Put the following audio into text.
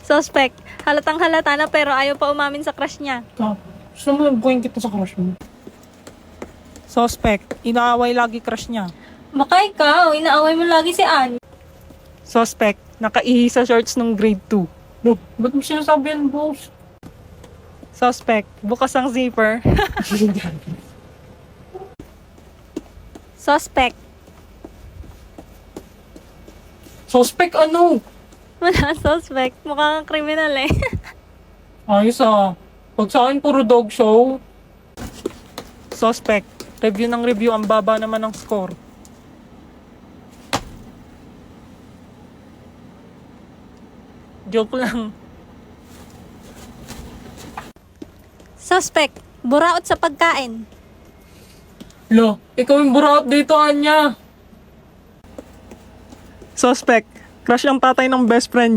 Suspect, halatang halata na pero ayaw pa umamin sa crush niya. Gusto mo nagbuhin kita sa crush mo? Suspect, inaaway lagi crush niya. Baka ikaw, inaaway mo lagi si Ann. Suspect, nakaihi sa shorts nung grade 2. No, ba't mo sinasabi yan, boss? Suspect, bukas ang zipper. Suspect, Suspect ano? wala suspect. Mukhang kang kriminal eh. Ayos ah. Pag sa akin puro dog show. Suspect, review ng review, ang baba naman ng score. Joke lang. Suspect, buraot sa pagkain. Lo, ikaw yung buraot dito, Anya. Suspect, crush ang tatay ng best friend